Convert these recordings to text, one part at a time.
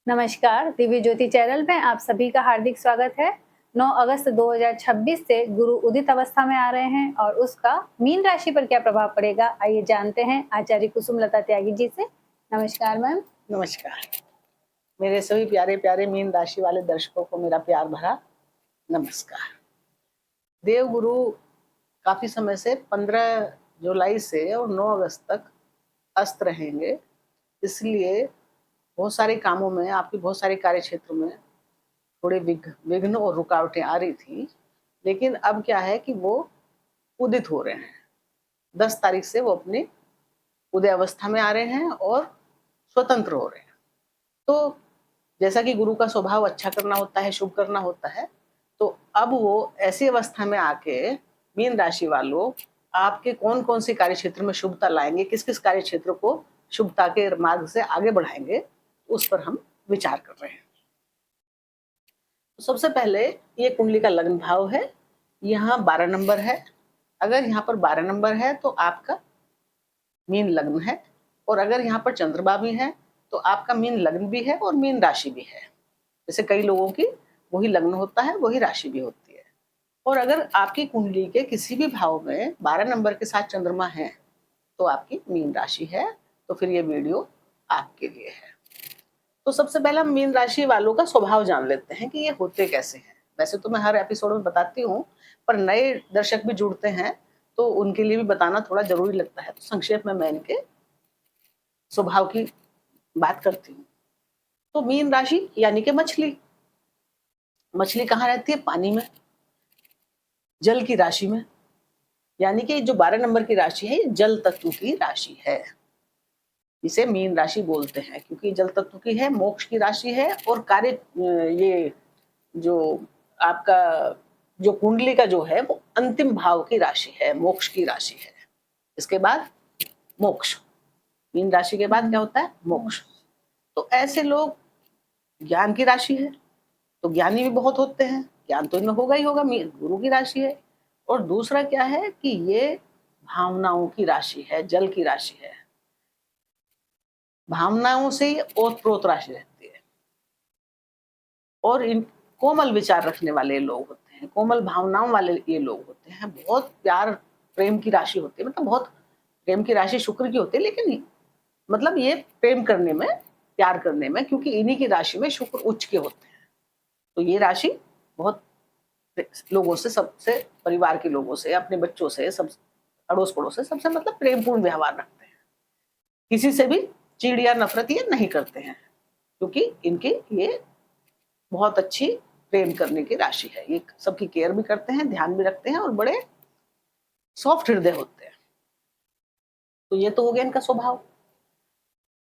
नमस्कार, दिव्य ज्योति चैनल में आप सभी का हार्दिक स्वागत है। 9 अगस्त 2026 से गुरु उदित अवस्था में आ रहे हैं और उसका मीन राशि पर क्या प्रभाव पड़ेगा, आइए जानते हैं आचार्य कुसुम लता त्यागी जी से। नमस्कार मैम। नमस्कार। मेरे सभी प्यारे प्यारे मीन राशि वाले दर्शकों को मेरा प्यार भरा नमस्कार। देवगुरु काफी समय से 15 जुलाई से और 9 अगस्त तक अस्त रहेंगे, इसलिए बहुत सारे कामों में, आपके बहुत सारे कार्य क्षेत्र में थोड़े विघ्न और रुकावटें आ रही थी। लेकिन अब क्या है कि वो उदित हो रहे हैं। 10 तारीख से वो अपनी उदय अवस्था में आ रहे हैं और स्वतंत्र हो रहे हैं। तो जैसा कि गुरु का स्वभाव अच्छा करना होता है, शुभ करना होता है, तो अब वो ऐसी अवस्था में आके मीन राशि वालों आपके कौन कौन से कार्य क्षेत्र में शुभता लाएंगे, किस किस कार्य क्षेत्र को शुभता के मार्ग से आगे बढ़ाएंगे, उस पर हम विचार कर रहे हैं। तो सबसे पहले ये कुंडली का लग्न भाव है। यहाँ 12 नंबर है। अगर यहाँ पर 12 नंबर है तो आपका मीन लग्न है, और अगर यहाँ पर चंद्रमा भी है तो आपका मीन लग्न भी है और मीन राशि भी है। जैसे कई लोगों की वही लग्न होता है, वही राशि भी होती है। और अगर आपकी कुंडली के किसी भी भाव में 12 नंबर के साथ चंद्रमा है तो आपकी मीन राशि है। तो फिर ये वीडियो आपके लिए है। तो सबसे पहले हम मीन राशि वालों का स्वभाव जान लेते हैं कि ये होते कैसे हैं। वैसे तो मैं हर एपिसोड में बताती हूँ, पर नए दर्शक भी जुड़ते हैं तो उनके लिए भी बताना थोड़ा जरूरी लगता है। तो संक्षेप में मैं इनके स्वभाव की बात करती हूँ। तो मीन राशि यानी कि मछली। मछली कहाँ रहती है? पानी में, जल की राशि में। यानी कि जो 12 नंबर की राशि है, ये जल तत्व की राशि है। इसे मीन राशि बोलते हैं क्योंकि जल तत्व की है, मोक्ष की राशि है। और कार्य, ये जो आपका जो कुंडली का जो है वो अंतिम भाव की राशि है, मोक्ष की राशि है। इसके बाद मोक्ष, मीन राशि के बाद क्या होता है? मोक्ष। तो ऐसे लोग, ज्ञान की राशि है तो ज्ञानी भी बहुत होते हैं, ज्ञान तो इनमें होगा ही होगा, गुरु की राशि है। और दूसरा क्या है कि ये भावनाओं की राशि है, जल की राशि है। भावनाओं से ही ओतप्रोत राशि रहती है। और इन कोमल विचार रखने वाले लोग होते हैं, कोमल भावनाओं वाले ये लोग होते हैं। बहुत प्यार प्रेम की राशि होती है, मतलब बहुत प्रेम की राशि शुक्र की होती है, लेकिन मतलब ये प्रेम करने में, प्यार करने में, क्योंकि इन्हीं की राशि में शुक्र उच्च के होते हैं। तो ये राशि बहुत लोगों से, सबसे, परिवार के लोगों से, अपने बच्चों से, सब अड़ोस पड़ोस से सबसे मतलब प्रेमपूर्ण व्यवहार रखते हैं। किसी से भी चिड़ या नफरत ये नहीं करते हैं, क्योंकि इनकी ये बहुत अच्छी प्रेम करने की राशि है। ये सबकी केयर भी करते हैं, ध्यान भी रखते हैं और बड़े सॉफ्ट हृदय होते हैं। तो ये तो हो गया इनका स्वभाव।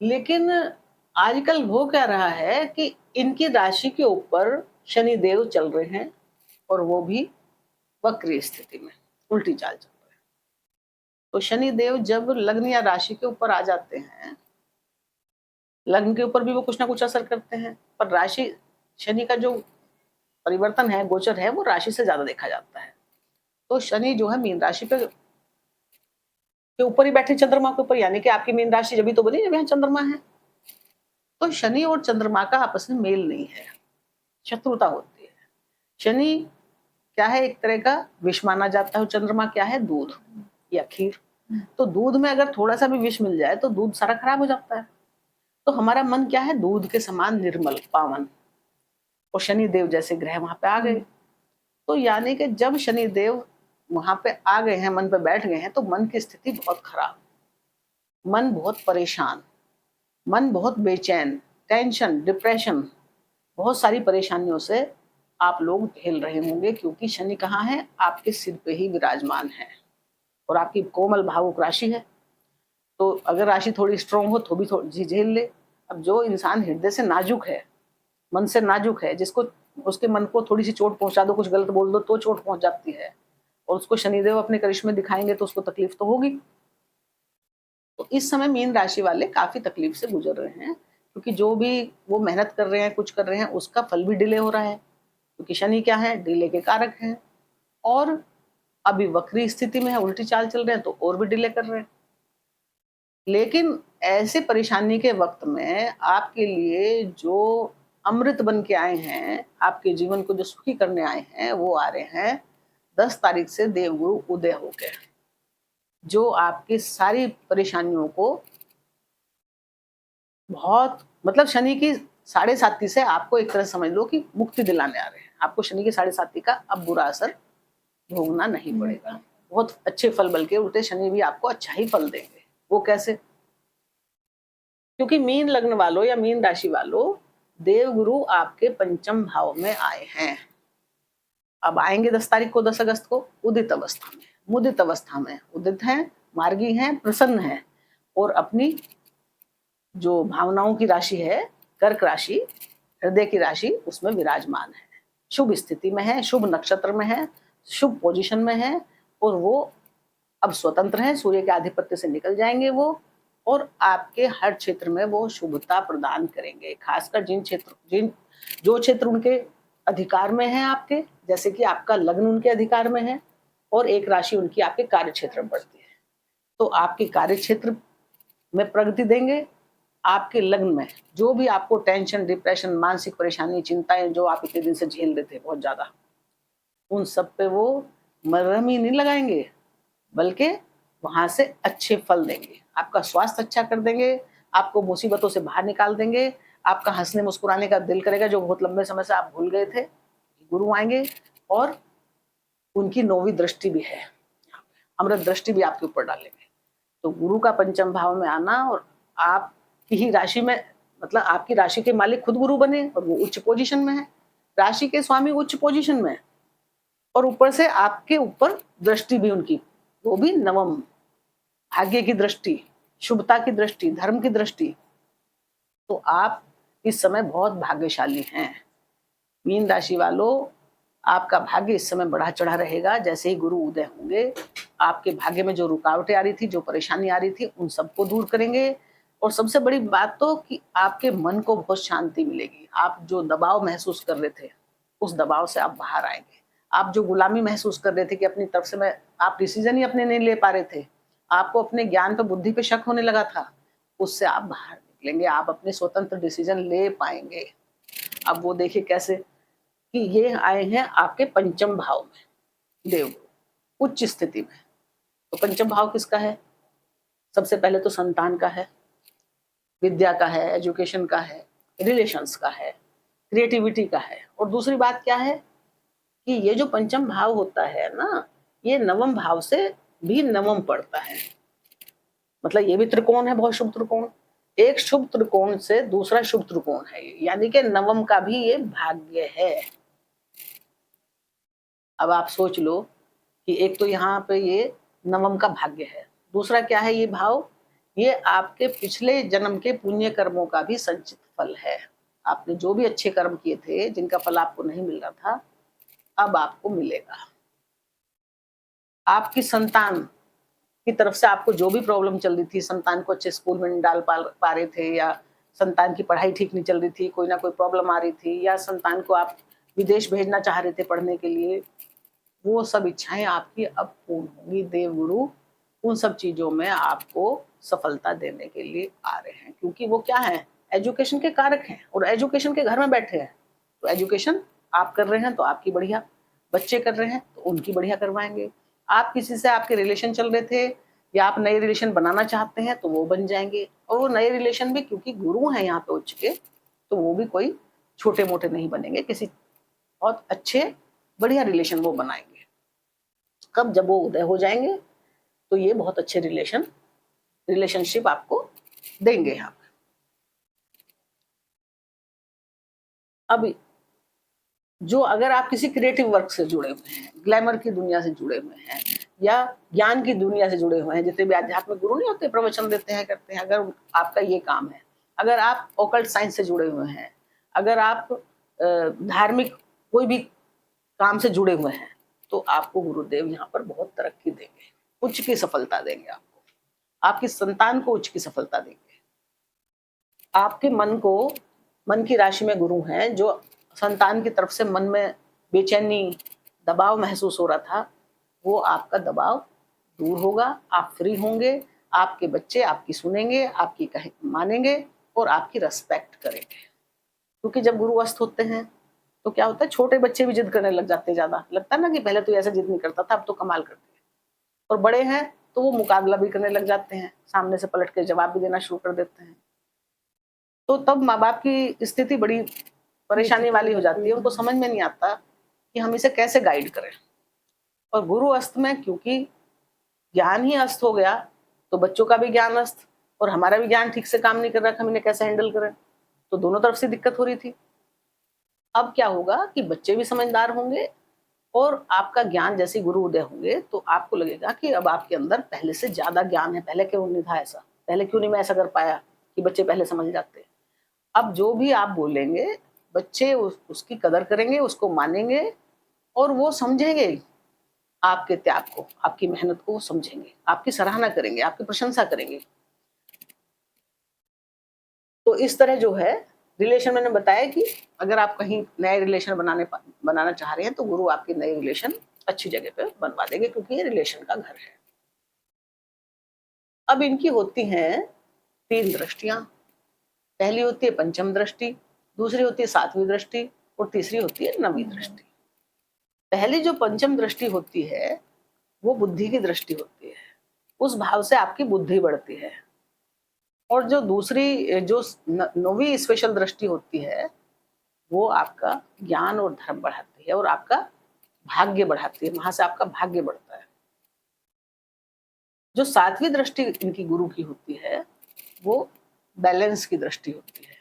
लेकिन आजकल हो क्या रहा है कि इनकी राशि के ऊपर शनि देव चल रहे हैं, और वो भी वक्री स्थिति में, उल्टी चाल चल रहे हैं। तो शनि देव जब लग्न या राशि के ऊपर आ जाते हैं, लग्न के ऊपर भी वो कुछ ना कुछ असर करते हैं, पर राशि, शनि का जो परिवर्तन है, गोचर है, वो राशि से ज्यादा देखा जाता है। तो शनि जो है मीन राशि पे के ऊपर ही बैठे, चंद्रमा के ऊपर, यानी कि आपकी मीन राशि जब भी तो बनी जब यहाँ चंद्रमा है। तो शनि और चंद्रमा का आपस में मेल नहीं है, शत्रुता होती है। शनि क्या है? एक तरह का विष माना जाता है। चंद्रमा क्या है? दूध या खीर। तो दूध में अगर थोड़ा सा भी विष मिल जाए तो दूध सारा खराब हो जाता है। तो हमारा मन क्या है? दूध के समान निर्मल, पावन। और शनि देव जैसे ग्रह वहां पे आ गए, तो यानी कि जब शनि देव वहां पे आ गए हैं, मन पे बैठ गए हैं, तो मन की स्थिति बहुत खराब, मन बहुत परेशान, मन बहुत बेचैन, टेंशन, डिप्रेशन, बहुत सारी परेशानियों से आप लोग झेल रहे होंगे, क्योंकि शनि कहाँ है? आपके सिर पे ही विराजमान है। और आपकी कोमल भावुक राशि है, तो अगर राशि थोड़ी स्ट्रोंग हो तो भी थोड़ी झेल ले। अब जो इंसान हृदय से नाजुक है, मन से नाजुक है, जिसको उसके मन को थोड़ी सी चोट पहुंचा दो, कुछ गलत बोल दो तो चोट पहुंच जाती है, और उसको शनिदेव अपने करिश्मे दिखाएंगे तो उसको तकलीफ तो होगी। तो इस समय मीन राशि वाले काफी तकलीफ से गुजर रहे हैं, क्योंकि जो भी वो मेहनत कर रहे हैं, कुछ कर रहे हैं, उसका फल भी डिले हो रहा है, क्योंकि शनि क्या है? डिले के कारक हैं। और अभी वक्री स्थिति में है, उल्टी चाल चल रहे हैं, तो और भी डिले कर रहे हैं। लेकिन ऐसे परेशानी के वक्त में आपके लिए जो अमृत बन के आए हैं, आपके जीवन को जो सुखी करने आए हैं, वो आ रहे हैं 10 तारीख से देवगुरु उदय होके, जो आपकी सारी परेशानियों को बहुत मतलब शनि की 7.5 से आपको एक तरह समझ लो कि मुक्ति दिलाने आ रहे हैं। आपको शनि की 7.5 का अब बुरा असर भोगना नहीं पड़ेगा। बहुत अच्छे फल, बल्कि उल्टे शनि भी आपको अच्छा ही फल देंगे। वो कैसे? क्योंकि मीन लग्न वालों या मीन राशि वालों, देवगुरु आपके पंचम भाव में आए हैं। अब आएंगे 10 तारीख को, 10 अगस्त को उदित अवस्था में, मुदित अवस्था में, उदित हैं, मार्गी हैं, प्रसन्न हैं और अपनी जो भावनाओं की राशि है, कर्क राशि, हृदय की राशि, उसमें विराजमान है, शुभ स्थिति में है, शुभ नक्षत्र में है, शुभ पोजीशन में है और वो अब स्वतंत्र है, सूर्य के आधिपत्य से निकल जाएंगे वो, और आपके हर क्षेत्र में वो शुभता प्रदान करेंगे। खासकर जो क्षेत्र उनके अधिकार में है आपके, जैसे कि आपका लग्न उनके अधिकार में है और एक राशि उनकी आपके कार्य क्षेत्र में पड़ती है, तो आपके कार्य क्षेत्र में प्रगति देंगे। आपके लग्न में जो भी आपको टेंशन, डिप्रेशन, मानसिक परेशानी, चिंताएं जो आप इतने दिन से झेल रहे थे बहुत ज्यादा, उन सब पे वो मरहम ही नहीं लगाएंगे, बल्कि वहां से अच्छे फल देंगे। आपका स्वास्थ्य अच्छा कर देंगे, आपको मुसीबतों से बाहर निकाल देंगे, आपका हंसने मुस्कुराने का दिल करेगा जो बहुत लंबे समय से आप भूल गए थे। गुरु आएंगे और उनकी 9वीं दृष्टि भी है, अमृत दृष्टि भी आपके ऊपर डालेंगे। तो गुरु का पंचम भाव में आना और आपकी ही राशि में, मतलब आपकी राशि के मालिक खुद गुरु बने और वो उच्च पोजीशन में है, राशि के स्वामी उच्च पोजीशन में है और ऊपर से आपके ऊपर दृष्टि भी उनकी, वो भी नवम, भाग्य की दृष्टि, शुभता की दृष्टि, धर्म की दृष्टि। तो आप इस समय बहुत भाग्यशाली हैं। मीन राशि वालों, आपका भाग्य इस समय बढ़ा चढ़ा रहेगा। जैसे ही गुरु उदय होंगे, आपके भाग्य में जो रुकावटें आ रही थी, जो परेशानी आ रही थी, उन सबको दूर करेंगे। और सबसे बड़ी बात तो कि आपके मन को बहुत शांति मिलेगी। आप जो दबाव महसूस कर रहे थे, उस दबाव से आप बाहर आएंगे। आप जो गुलामी महसूस कर रहे थे कि अपनी तरफ से आप डिसीजन ही अपने नहीं ले पा रहे थे, आपको अपने ज्ञान पे, बुद्धि पे शक होने लगा था, उससे आप बाहर निकलेंगे, आप अपने स्वतंत्र डिसीजन ले पाएंगे। अब वो देखिए कैसे कि ये आए हैं आपके पंचम भाव में, देवगुरु उच्च स्थिति में। तो पंचम भाव किसका है? सबसे पहले तो संतान का है, विद्या का है, एजुकेशन का है, रिलेशंस का है, क्रिएटिविटी का है। और दूसरी बात क्या है कि ये जो पंचम भाव होता है ना, ये नवम भाव से भी नवम पड़ता है। मतलब ये भी त्रिकोण है, बहुत शुभ त्रिकोण। एक शुभ त्रिकोण से दूसरा शुभ त्रिकोण है, यानी कि नवम का भी ये भाग्य है। अब आप सोच लो कि एक तो यहाँ पे ये नवम का भाग्य है, दूसरा क्या है ये भाव? ये आपके पिछले जन्म के पुण्य कर्मों का भी संचित फल है। आपने जो भी अच्छे कर्म किए थे, जिनका फल आपको नहीं मिल रहा था, अब आपको मिलेगा। आपकी संतान की तरफ से आपको जो भी प्रॉब्लम चल रही थी, संतान को अच्छे स्कूल में नहीं डाल पा रहे थे, या संतान की पढ़ाई ठीक नहीं चल रही थी, कोई ना कोई प्रॉब्लम आ रही थी, या संतान को आप विदेश भेजना चाह रहे थे पढ़ने के लिए, वो सब इच्छाएं आपकी अब पूर्ण होंगी। देवगुरु उन सब चीजों में आपको सफलता देने के लिए आ रहे हैं, क्योंकि वो क्या है? एजुकेशन के कारक हैं और एजुकेशन के घर में बैठे हैं। तो एजुकेशन आप कर रहे हैं तो आपकी बढ़िया, बच्चे कर रहे हैं तो उनकी बढ़िया करवाएंगे। आप किसी से, आपके रिलेशन चल रहे थे या आप नए रिलेशन बनाना चाहते हैं तो वो बन जाएंगे। और वो नए रिलेशन भी, क्योंकि गुरु हैं यहाँ पे उच्च के, तो वो भी कोई छोटे मोटे नहीं बनेंगे, किसी बहुत अच्छे बढ़िया रिलेशन वो बनाएंगे। कब? जब वो उदय हो जाएंगे तो ये बहुत अच्छे रिलेशनशिप आपको देंगे यहाँ पे। अब जो अगर आप किसी क्रिएटिव वर्क से जुड़े हुए हैं, ग्लैमर की दुनिया से जुड़े हुए हैं, या ज्ञान की दुनिया से जुड़े हुए हैं, जितने भी आध्यात्मिक गुरु नहीं होते, प्रवचन देते हैं, करते हैं, अगर आपका ये काम है, अगर आप ओकल्ट साइंस से जुड़े हुए हैं, अगर आप धार्मिक कोई भी काम से जुड़े हुए हैं, तो आपको गुरुदेव यहाँ पर बहुत तरक्की देंगे, उच्च की सफलता देंगे आपको, आपकी संतान को उच्च की सफलता देंगे। आपके मन की राशि में गुरु हैं, जो संतान की तरफ से मन में बेचैनी, दबाव महसूस हो रहा था, वो आपका दबाव दूर होगा, आप फ्री होंगे, आपके बच्चे आपकी सुनेंगे, आपकी कहे मानेंगे और आपकी रिस्पेक्ट करेंगे। क्योंकि जब गुरु अस्त होते हैं तो क्या होता है, छोटे बच्चे भी जिद करने लग जाते हैं ज्यादा। लगता है ना कि पहले तो ऐसा जिद नहीं करता था, अब तो कमाल करते हैं। और बड़े हैं तो वो मुकाबला भी करने लग जाते हैं, सामने से पलट के जवाब भी देना शुरू कर देते हैं। तो तब माँ बाप की स्थिति बड़ी परेशानी वाली हो जाती है। उनको समझ में नहीं आता कि हम इसे कैसे गाइड करें। और गुरु अस्त में क्योंकि ज्ञान ही अस्त हो गया तो बच्चों का भी ज्ञान अस्त और हमारा भी ज्ञान ठीक से काम नहीं कर रहा, हम इन्हें कैसे हैंडल करें। तो दोनों तरफ से दिक्कत हो रही थी। अब क्या होगा कि बच्चे भी समझदार होंगे और आपका ज्ञान जैसे गुरु उदय होंगे तो आपको लगेगा कि अब आपके अंदर पहले से ज्यादा ज्ञान है। पहले क्यों नहीं था ऐसा, पहले क्यों नहीं मैं ऐसा कर पाया कि बच्चे पहले समझ जाते। अब जो भी आप बोलेंगे बच्चे उसकी कदर करेंगे, उसको मानेंगे और वो समझेंगे आपके त्याग को, आपकी मेहनत को वो समझेंगे, आपकी सराहना करेंगे, आपकी प्रशंसा करेंगे। तो इस तरह जो है रिलेशन, मैंने बताया कि अगर आप कहीं नए रिलेशन बनाना चाह रहे हैं तो गुरु आपके नए रिलेशन अच्छी जगह पे बनवा देंगे, क्योंकि ये रिलेशन का घर है। अब इनकी होती हैं 3 दृष्टियां। पहली होती है पंचम दृष्टि, दूसरी होती है 7वीं दृष्टि और तीसरी होती है 9वीं दृष्टि। पहली जो पंचम दृष्टि होती है वो बुद्धि की दृष्टि होती है। उस भाव से आपकी बुद्धि बढ़ती है। और जो दूसरी जो 9वीं स्पेशल दृष्टि होती है वो आपका ज्ञान और धर्म बढ़ाती है और आपका भाग्य बढ़ाती है। वहां से आपका भाग्य बढ़ता है। जो 7वीं दृष्टि इनकी गुरु की होती है वो बैलेंस की दृष्टि होती है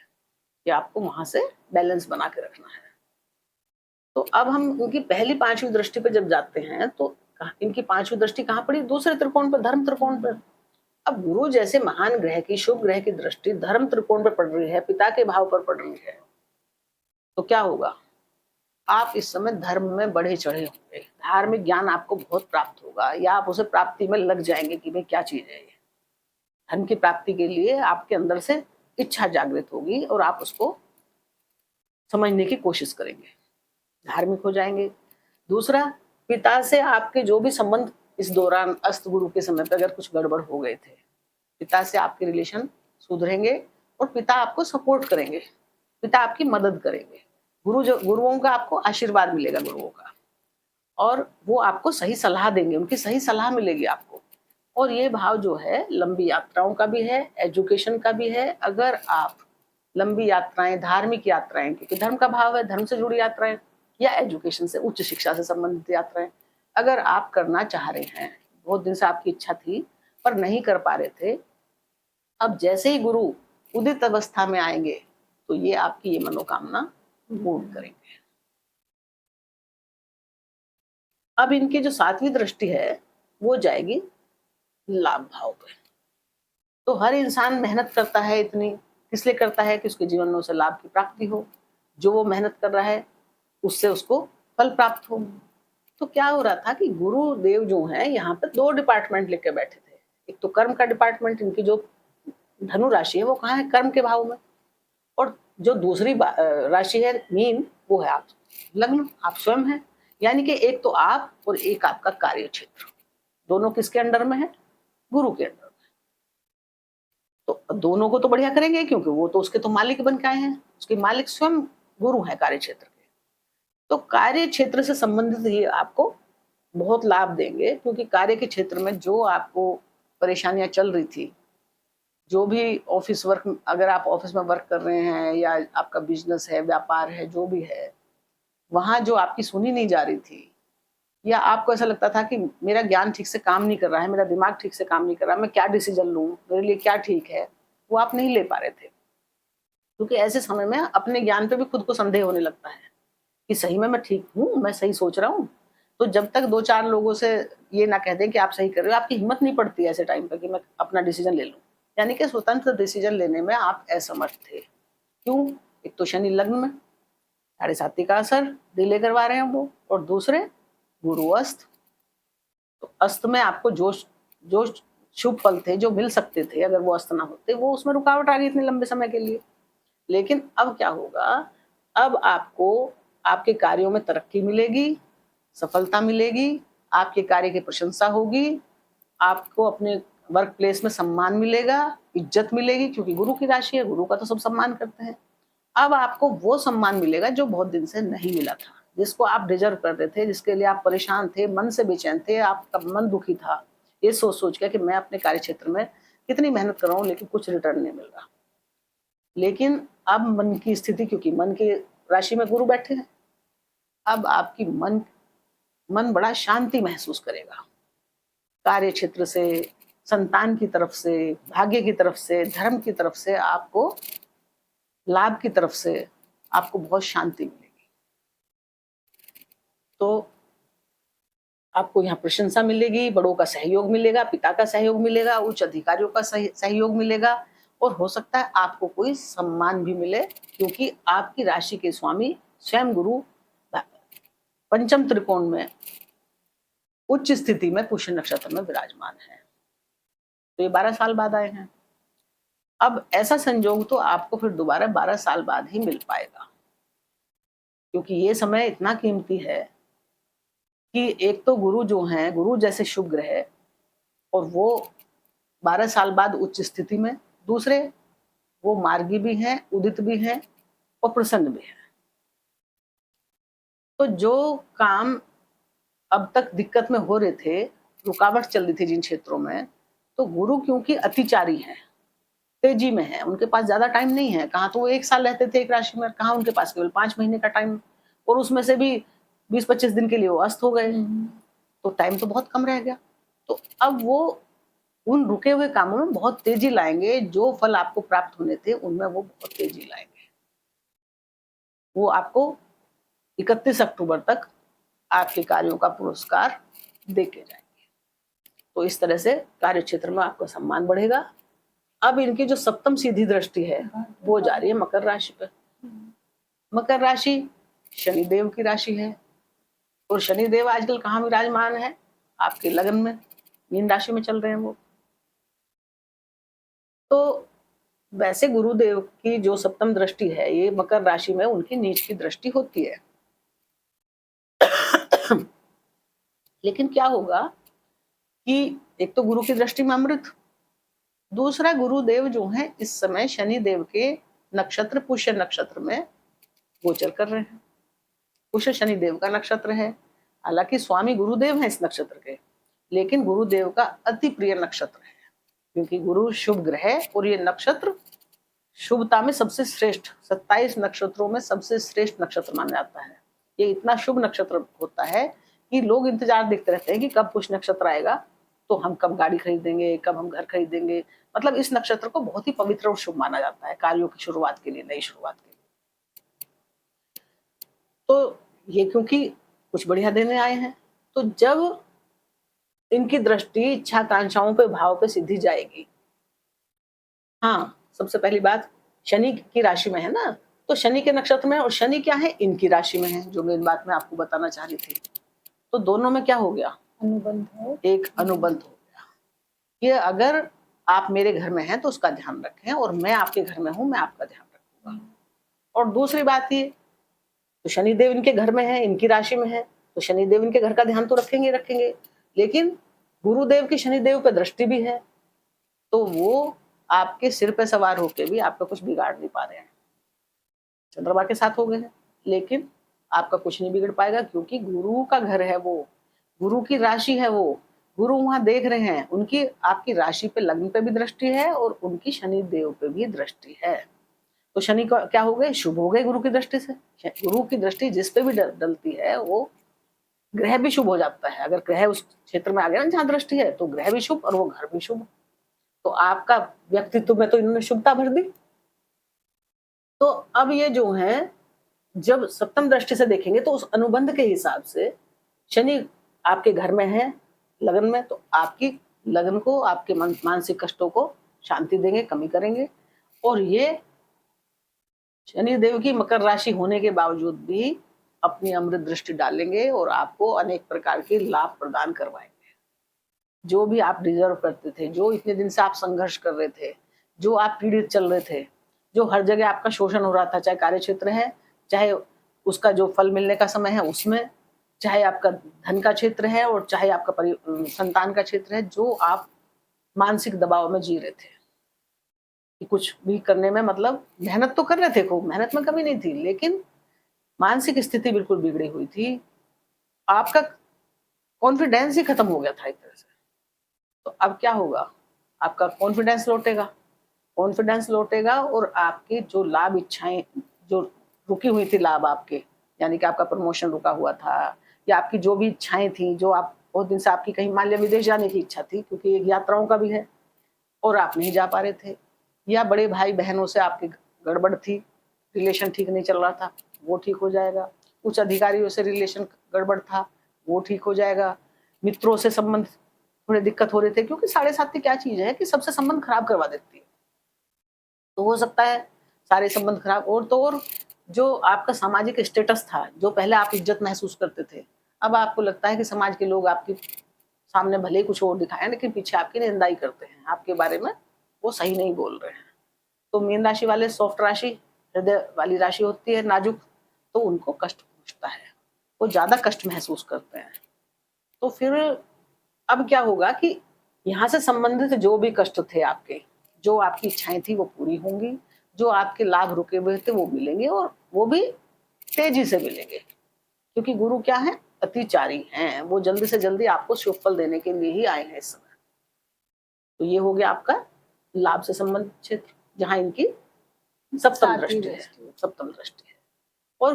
कि आपको वहां से बैलेंस बना के रखना है। तो अब हम इनकी पहली 5वीं दृष्टि पे जब जाते हैं तो इनकी 5वीं दृष्टि कहाँ पड़ी? दूसरे त्रिकोण पर, धर्म त्रिकोण पर। अब गुरु जैसे महान ग्रह की, शुभ ग्रह की दृष्टि धर्म त्रिकोण पर पड़ रही है, पिता के भाव पर पड़ रही है, तो क्या होगा? आप इस समय धर्म में बढ़े चढ़े होंगे, धार्मिक ज्ञान आपको बहुत प्राप्त होगा, या आप उसे प्राप्ति में लग जाएंगे कि भाई क्या चीज है ये। धर्म की प्राप्ति के लिए आपके अंदर से इच्छा जागृत होगी और आप उसको समझने की कोशिश करेंगे, धार्मिक हो जाएंगे। दूसरा, पिता से आपके जो भी संबंध इस दौरान अस्त गुरु के समय पर अगर कुछ गड़बड़ हो गए थे, पिता से आपके रिलेशन सुधरेंगे और पिता आपको सपोर्ट करेंगे, पिता आपकी मदद करेंगे। गुरुओं का आपको आशीर्वाद मिलेगा, गुरुओं का, और वो आपको सही सलाह देंगे, उनकी सही सलाह मिलेगी आपको। और ये भाव जो है लंबी यात्राओं का भी है, एजुकेशन का भी है। अगर आप लंबी यात्राएं, धार्मिक यात्राएं, क्योंकि धर्म का भाव है, धर्म से जुड़ी यात्राएं, या एजुकेशन से, उच्च शिक्षा से संबंधित यात्राएं अगर आप करना चाह रहे हैं, बहुत दिन से आपकी इच्छा थी पर नहीं कर पा रहे थे, अब जैसे ही गुरु उदित अवस्था में आएंगे तो ये आपकी ये मनोकामना पूर्ण करेंगे। अब इनकी जो 7वीं दृष्टि है वो जाएगी लाभ भाव पे। तो हर इंसान मेहनत करता है इतनी, इसलिए करता है कि उसके जीवन में उसे लाभ की प्राप्ति हो, जो वो मेहनत कर रहा है उससे उसको फल प्राप्त हो। तो क्या हो रहा था कि गुरुदेव जो है यहाँ पे 2 डिपार्टमेंट लेके बैठे थे। एक तो कर्म का डिपार्टमेंट, इनकी जो धनु राशि है वो कहाँ है? कर्म के भाव में। और जो दूसरी राशि है मीन, वो है आप लग्न, आप स्वयं है। यानी कि एक तो आप और एक आपका कार्य क्षेत्र, दोनों किसके अंडर में है? गुरु के अंडर में। तो दोनों को तो बढ़िया करेंगे, क्योंकि वो तो उसके तो मालिक बन के आए हैं, उसके मालिक स्वयं गुरु है कार्य क्षेत्र के। तो कार्य क्षेत्र से संबंधित ही आपको बहुत लाभ देंगे, क्योंकि कार्य के क्षेत्र में जो आपको परेशानियां चल रही थी, जो भी ऑफिस वर्क, अगर आप ऑफिस में वर्क कर रहे हैं या आपका बिजनेस है, व्यापार है, जो भी है, वहां जो आपकी सुनी नहीं जा रही थी, या आपको ऐसा लगता था कि मेरा ज्ञान ठीक से काम नहीं कर रहा है, मेरा दिमाग ठीक से काम नहीं कर रहा, मैं क्या डिसीजन लूं, मेरे लिए क्या ठीक है, वो आप नहीं ले पा रहे थे। क्योंकि ऐसे समय में अपने ज्ञान पे भी खुद को संदेह होने लगता है कि सही में मैं ठीक हूँ, मैं सही सोच रहा हूँ। तो जब तक 2-4 लोगों से ये ना कह दें कि आप सही कर रहे हो, आपकी हिम्मत नहीं पड़ती ऐसे टाइम पे कि मैं अपना डिसीजन ले लूं। यानी कि स्वतंत्र डिसीजन लेने में आप असमर्थ थे। क्यों? एक तो शनि लग्न में, 7.5 का असर डिले करवा रहे हैं वो, और दूसरे गुरु अस्त। तो अस्त में आपको जो शुभ फल थे, जो मिल सकते थे, अगर वो अस्त ना होते, वो उसमें रुकावट आ गई इतने लंबे समय के लिए। लेकिन अब क्या होगा? अब आपको आपके कार्यों में तरक्की मिलेगी, सफलता मिलेगी, आपके कार्य की प्रशंसा होगी, आपको अपने वर्क प्लेस में सम्मान मिलेगा, इज्जत मिलेगी, क्योंकि गुरु की राशि है, गुरु का तो सब सम्मान करते हैं। अब आपको वो सम्मान मिलेगा जो बहुत दिन से नहीं मिला था, जिसको आप डिजर्व कर रहे थे, जिसके लिए आप परेशान थे, मन से बेचैन थे, आपका मन दुखी था, ये सोच के कि मैं अपने कार्य क्षेत्र में कितनी मेहनत कर रहा हूँ लेकिन कुछ रिटर्न नहीं मिल रहा। लेकिन अब मन की स्थिति, क्योंकि मन की राशि में गुरु बैठे हैं, अब आपकी मन बड़ा शांति महसूस करेगा। कार्य क्षेत्र से, संतान की तरफ से, भाग्य की तरफ से, धर्म की तरफ से, आपको लाभ की तरफ से आपको बहुत शांति मिलेगी। तो आपको यहाँ प्रशंसा मिलेगी, बड़ों का सहयोग मिलेगा, पिता का सहयोग मिलेगा, उच्च अधिकारियों का सहयोग मिलेगा, और हो सकता है आपको कोई सम्मान भी मिले, क्योंकि आपकी राशि के स्वामी स्वयं गुरु पंचम त्रिकोण में उच्च स्थिति में पुष्य नक्षत्र में विराजमान है। तो ये 12 साल बाद आए हैं। अब ऐसा संयोग तो आपको फिर दोबारा 12 साल बाद ही मिल पाएगा, क्योंकि ये समय इतना कीमती है कि एक तो गुरु जो हैं, गुरु जैसे शुभ ग्रह, और वो 12 साल बाद उच्च स्थिति में, दूसरे वो मार्गी भी हैं, उदित भी हैं और प्रसन्न भी हैं। तो जो काम अब तक दिक्कत में हो रहे थे, रुकावट चल रही थी जिन क्षेत्रों में, तो गुरु क्योंकि अतिचारी हैं, तेजी में है, उनके पास ज्यादा टाइम नहीं है। कहाँ तो वो 1 साल रहते थे एक राशि में, कहाँ उनके पास केवल 5 महीने का टाइम, और उसमें से भी 20-25 दिन के लिए वो अस्त हो गए। तो टाइम तो बहुत कम रह गया। तो अब वो उन रुके हुए कामों में बहुत तेजी लाएंगे, जो फल आपको प्राप्त होने थे उनमें वो बहुत तेजी लाएंगे। वो आपको 31 अक्टूबर तक आपके कार्यों का पुरस्कार देके जाएंगे। तो इस तरह से कार्य क्षेत्र में आपका सम्मान बढ़ेगा। अब इनकी जो सप्तम सीधी दृष्टि है वो जा रही है मकर राशि पर। मकर राशि शनिदेव की राशि है, और शनिदेव आजकल कहाँ विराजमान है? आपके लगन में, मीन राशि में चल रहे हैं वो। तो वैसे गुरुदेव की जो सप्तम दृष्टि है, ये मकर राशि में उनकी नीच की दृष्टि होती है। लेकिन क्या होगा कि एक तो गुरु की दृष्टि में अमृत, दूसरा गुरुदेव जो है इस समय शनि देव के नक्षत्र पुष्य नक्षत्र में गोचर कर रहे हैं। पुष्य शनि देव का नक्षत्र है, हालांकि स्वामी गुरुदेव हैं इस नक्षत्र के, लेकिन गुरुदेव का अति प्रिय नक्षत्र है, क्योंकि गुरु शुभ ग्रह है, और ये नक्षत्र शुभता में सबसे श्रेष्ठ, 27 नक्षत्रों में सबसे श्रेष्ठ नक्षत्र माना जाता है। ये इतना शुभ नक्षत्र होता है कि लोग इंतजार देखते रहते हैं कि कब पुष्य नक्षत्र आएगा, तो हम कब गाड़ी खरीदेंगे, कब हम घर खरीदेंगे। मतलब इस नक्षत्र को बहुत ही पवित्र और शुभ माना जाता है कार्यों की शुरुआत के लिए, नई शुरुआत के लिए। तो ये क्योंकि कुछ बढ़िया देने आए हैं, तो जब इनकी दृष्टि इच्छा आकांक्षाओं पे, भाव पे सिद्धि जाएगी। हाँ, सबसे पहली बात, शनि की राशि में है ना, तो शनि के नक्षत्र में, और शनि क्या है? इनकी राशि में है, जो मेन बात मैं आपको बताना चाह रही थी। तो दोनों में क्या हो गया? अनुबंध है, एक अनुबंध हो गया। ये अगर आप मेरे घर में हैं तो उसका ध्यान रखें, और मैं आपके घर में हूं, मैं आपका ध्यान रखूंगा। और दूसरी बात ये, तो शनिदेव इनके घर में है, इनकी राशि में है, तो शनिदेव इनके घर का ध्यान तो रखेंगे, लेकिन गुरुदेव की शनिदेव पे दृष्टि भी है, तो वो आपके सिर पे सवार होके भी आपका कुछ बिगाड़ नहीं पा रहे हैं। चंद्रमा के साथ हो गए हैं, लेकिन आपका कुछ नहीं बिगड़ पाएगा, क्योंकि गुरु का घर है वो, गुरु की राशि है वो, गुरु वहां देख रहे हैं, उनकी आपकी राशि पे, लग्न पे भी दृष्टि है, और उनकी शनि देव पे भी दृष्टि है। तो शनि का क्या हो गए? शुभ हो गए गुरु की दृष्टि से। गुरु की दृष्टि जिस पे भी डलती है वो ग्रह भी शुभ हो जाता है। अगर ग्रह उस क्षेत्र में आ गया ना जहां दृष्टि है, तो ग्रह भी शुभ और वो घर भी शुभ। तो आपका व्यक्तित्व में तो इन्होंने शुभता भर दी। तो अब ये जो है, जब सप्तम दृष्टि से देखेंगे तो उस अनुबंध के हिसाब से शनि आपके घर में है, लगन में, तो आपकी लगन को, आपके मानसिक कष्टों को शांति देंगे, कमी करेंगे। और ये शनि देव की मकर राशि होने के बावजूद भी अपनी अमृत दृष्टि डालेंगे और आपको अनेक प्रकार के लाभ प्रदान करवाएंगे। जो भी आप डिजर्व करते थे, जो इतने दिन से आप संघर्ष कर रहे थे, जो आप पीड़ित चल रहे थे, जो हर जगह आपका शोषण हो रहा था, चाहे कार्य क्षेत्र है, चाहे उसका जो फल मिलने का समय है उसमें, चाहे आपका धन का क्षेत्र है, और चाहे आपका संतान का क्षेत्र है, जो आप मानसिक दबाव में जी रहे थे कि कुछ भी करने में, मतलब मेहनत तो कर रहे थे, खूब मेहनत में कमी नहीं थी, लेकिन मानसिक स्थिति बिल्कुल बिगड़ी हुई थी। आपका कॉन्फिडेंस ही खत्म हो गया था एक तरह से। तो अब क्या होगा? आपका कॉन्फिडेंस लौटेगा, कॉन्फिडेंस लौटेगा और आपकी जो लाभ इच्छाएं, जो रुकी हुई थी लाभ आपके, यानी कि आपका प्रमोशन रुका हुआ था, या आपकी जो भी इच्छाएं थी, जो आप बहुत दिन से आपकी, कहीं मान लिया विदेश जाने की इच्छा थी, क्योंकि एक यात्राओं का भी है और आप नहीं जा पा रहे थे, या बड़े भाई बहनों से आपकी गड़बड़ थी, रिलेशन ठीक नहीं चल रहा था, वो ठीक हो जाएगा। उच्च अधिकारियों से रिलेशन गड़बड़ था, वो ठीक हो जाएगा। मित्रों से संबंध थोड़े दिक्कत हो रहे थे, क्योंकि 7.5 की क्या चीज है कि सबसे संबंध खराब करवा देती है। तो हो सकता है सारे संबंध खराब, और तो और जो आपका सामाजिक स्टेटस था, जो पहले आप इज्जत महसूस करते थे, अब आपको लगता है कि समाज के लोग आपके सामने भले ही कुछ और दिखाएं, लेकिन पीछे आपकी निंदा ही करते हैं, आपके बारे में वो सही नहीं बोल रहे हैं। तो मीन राशि वाले सॉफ्ट राशि, हृदय वाली राशि होती है, नाजुक, तो उनको कष्ट पहुंचता है, वो ज्यादा कष्ट महसूस करते हैं। तो फिर अब क्या होगा कि यहाँ से संबंधित जो भी कष्ट थे आपके, जो आपकी इच्छाएं थी वो पूरी होंगी, जो आपके लाभ रुके हुए थे वो मिलेंगे, और वो भी तेजी से मिलेंगे, क्योंकि गुरु क्या है? अतिचारी हैं, वो जल्दी से जल्दी आपको शुभ फल देने के लिए ही आए हैं इस समय। तो ये हो गया आपका लाभ से संबंधित क्षेत्र, जहां इनकी सप्तम दृष्टि है, सप्तम दृष्टि है। और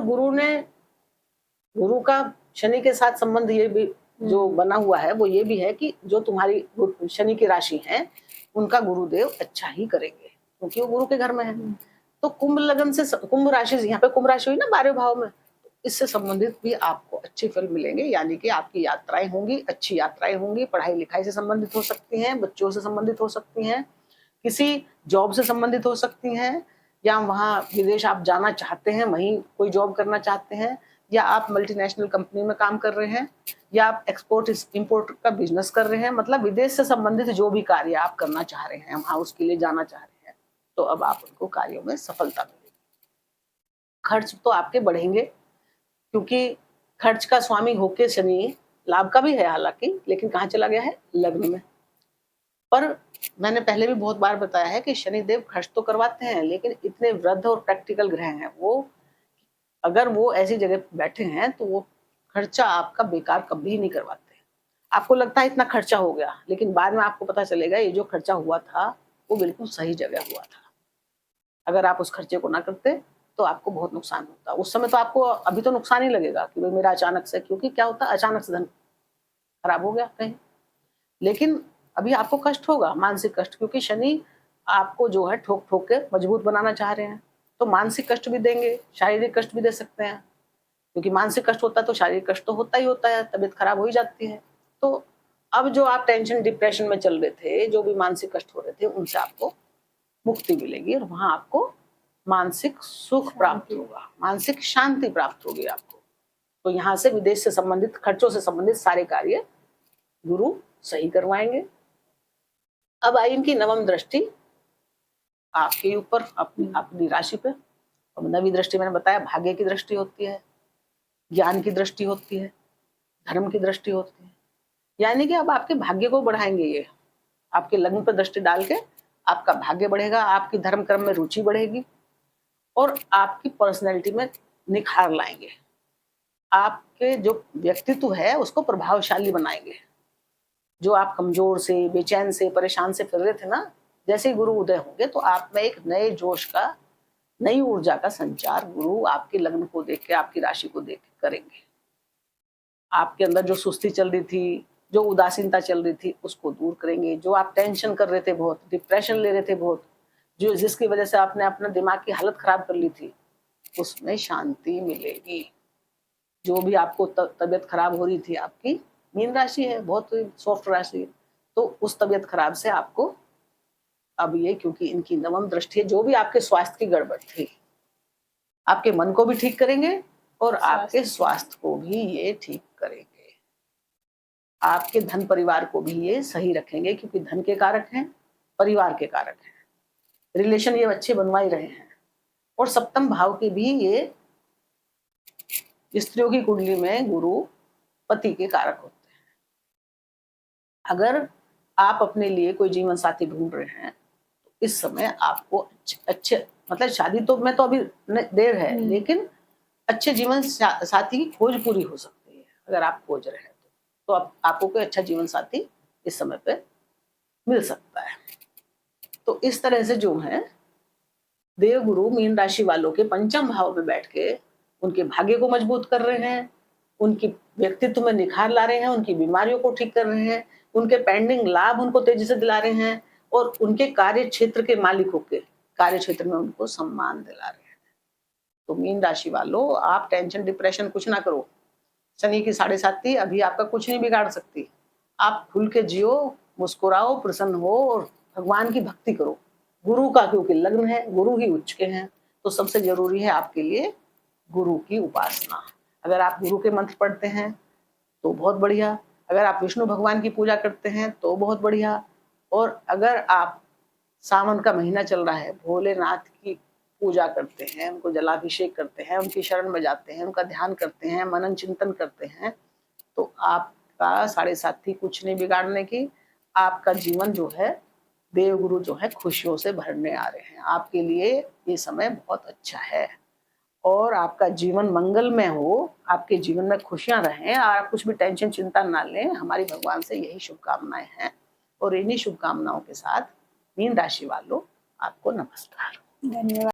गुरु का शनि के साथ संबंध ये भी जो बना हुआ है, वो ये भी है कि जो तुम्हारी शनि की राशि है, उनका गुरुदेव अच्छा ही करेंगे, क्योंकि वो गुरु के घर में है। तो कुंभ लगन से, कुंभ राशि से, यहाँ पे कुंभ राशि हुई ना 12वें भाव में, तो इससे संबंधित भी आपको अच्छे फल मिलेंगे, यानी कि आपकी यात्राएं होंगी, अच्छी यात्राएं होंगी, पढ़ाई लिखाई से संबंधित हो सकती हैं, बच्चों से संबंधित हो सकती हैं, किसी जॉब से संबंधित हो सकती हैं, या वहाँ विदेश आप जाना चाहते हैं, वहीं कोई जॉब करना चाहते हैं, या आप मल्टीनेशनल कंपनी में काम कर रहे हैं, या आप एक्सपोर्ट इंपोर्ट का बिजनेस कर रहे हैं, मतलब विदेश से संबंधित जो भी कार्य आप करना चाह रहे हैं, वहां उसके लिए जाना चाह रहे हैं, तो अब आप उनको कार्यों में सफलता मिलेगी। खर्च तो आपके बढ़ेंगे, क्योंकि खर्च का स्वामी होके शनि, लाभ का भी है हालांकि, लेकिन कहाँ चला गया है? लग्न में। पर मैंने पहले भी बहुत बार बताया है कि शनिदेव खर्च तो करवाते हैं, लेकिन इतने वृद्ध और प्रैक्टिकल ग्रह हैं वो, अगर वो ऐसी जगह बैठे हैं तो वो खर्चा आपका बेकार कभी नहीं करवाते। आपको लगता है इतना खर्चा हो गया, लेकिन बाद में आपको पता चलेगा ये जो खर्चा हुआ था वो बिल्कुल सही जगह हुआ था। अगर आप उस खर्चे को ना करते तो आपको बहुत नुकसान होता। उस समय तो आपको अभी तो नुकसान ही लगेगा कि भाई मेरा अचानक से, क्योंकि क्या होता है, अचानक से धन खराब हो गया कहीं, लेकिन अभी आपको कष्ट होगा, मानसिक कष्ट, क्योंकि शनि आपको जो है ठोक ठोक के मजबूत बनाना चाह रहे हैं। तो मानसिक कष्ट भी देंगे, शारीरिक कष्ट भी दे सकते हैं, क्योंकि मानसिक कष्ट होता है तो शारीरिक कष्ट तो होता ही होता है, तबीयत खराब हो ही जाती है। तो अब जो आप टेंशन डिप्रेशन में चल रहे थे, जो भी मानसिक कष्ट हो रहे थे, उनसे आपको मुक्ति मिलेगी, और वहां आपको मानसिक सुख प्राप्त होगा, मानसिक शांति प्राप्त होगी आपको। तो यहाँ से विदेश से संबंधित, खर्चों से संबंधित सारे कार्य गुरु सही करवाएंगे। अब आई इनकी नवम दृष्टि आपके ऊपर, अपनी राशि पे। अब नवी दृष्टि मैंने बताया भाग्य की दृष्टि होती है, ज्ञान की दृष्टि होती है, धर्म की दृष्टि होती है, यानी कि अब आपके भाग्य को बढ़ाएंगे ये, आपके लग्न पर दृष्टि डाल के आपका भाग्य बढ़ेगा, आपकी धर्म कर्म में रुचि बढ़ेगी, और आपकी पर्सनैलिटी में निखार लाएंगे, आपके जो व्यक्तित्व है उसको प्रभावशाली बनाएंगे। जो आप कमजोर से, बेचैन से, परेशान से फिर रहे थे ना, जैसे ही गुरु उदय होंगे तो आप में एक नए जोश का, नई ऊर्जा का संचार गुरु आपके लग्न को देख के, आपकी राशि को देख के करेंगे। आपके अंदर जो सुस्ती चल रही थी, जो उदासीनता चल रही थी, उसको दूर करेंगे। जो आप टेंशन कर रहे थे बहुत, डिप्रेशन ले रहे थे बहुत, जो जिसकी वजह से आपने अपना दिमाग की हालत खराब कर ली थी, उसमें शांति मिलेगी। जो भी आपको तबीयत खराब हो रही थी, आपकी मीन राशि है, बहुत सॉफ्ट राशि है, तो उस तबीयत खराब से आपको अब ये, क्योंकि इनकी नवम दृष्टि है, जो भी आपके स्वास्थ्य की गड़बड़ थी, आपके मन को भी ठीक करेंगे और आपके स्वास्थ्य को भी ये ठीक करेंगे। आपके धन परिवार को भी ये सही रखेंगे, क्योंकि धन के कारक हैं, परिवार के कारक हैं, रिलेशन ये अच्छे बनवा ही रहे हैं। और सप्तम भाव के भी ये, स्त्रियों की कुंडली में गुरु पति के कारक होते हैं। अगर आप अपने लिए कोई जीवन साथी ढूंढ रहे हैं, तो इस समय आपको अच्छे मतलब शादी तो में तो अभी देर है, लेकिन अच्छे जीवन साथी की खोज पूरी हो सकती है अगर आप खोज रहे हैं तो आपको कोई अच्छा जीवन साथी इस समय पे मिल सकता है। तो इस तरह से जो है देवगुरु मीन राशि वालों के पंचम भाव में बैठ के उनके भाग्य को मजबूत कर रहे हैं, उनकी व्यक्तित्व में निखार ला रहे हैं, उनकी बीमारियों को ठीक कर रहे हैं, उनके पेंडिंग लाभ उनको तेजी से दिला रहे हैं और उनके कार्य क्षेत्र के मालिकों के कार्य क्षेत्र में उनको सम्मान दिला रहे हैं। तो मीन राशि वालों, आप टेंशन डिप्रेशन कुछ ना करो। शनि की 7.5 अभी आपका कुछ नहीं बिगाड़ सकती। आप खुल के जियो, मुस्कुराओ, प्रसन्न हो और भगवान की भक्ति करो। गुरु का क्योंकि लग्न है, गुरु ही उच्च के हैं, तो सबसे जरूरी है आपके लिए गुरु की उपासना। अगर आप गुरु के मंत्र पढ़ते हैं तो बहुत बढ़िया, अगर आप विष्णु भगवान की पूजा करते हैं तो बहुत बढ़िया, और अगर आप सावन का महीना चल रहा है, भोलेनाथ की पूजा करते हैं, उनको जलाभिषेक करते हैं, उनकी शरण में जाते हैं, उनका ध्यान करते हैं, मनन चिंतन करते हैं, तो आपका 7.5 कुछ नहीं बिगाड़ने की, आपका जीवन जो है देवगुरु जो है खुशियों से भरने आ रहे हैं। आपके लिए ये समय बहुत अच्छा है और आपका जीवन मंगलमय हो, आपके जीवन में खुशियां रहें और आप कुछ भी टेंशन चिंता ना लें। हमारी भगवान से यही शुभकामनाएं हैं और इन्हीं शुभकामनाओं के साथ मीन राशि वालों आपको नमस्कार। धन्यवाद।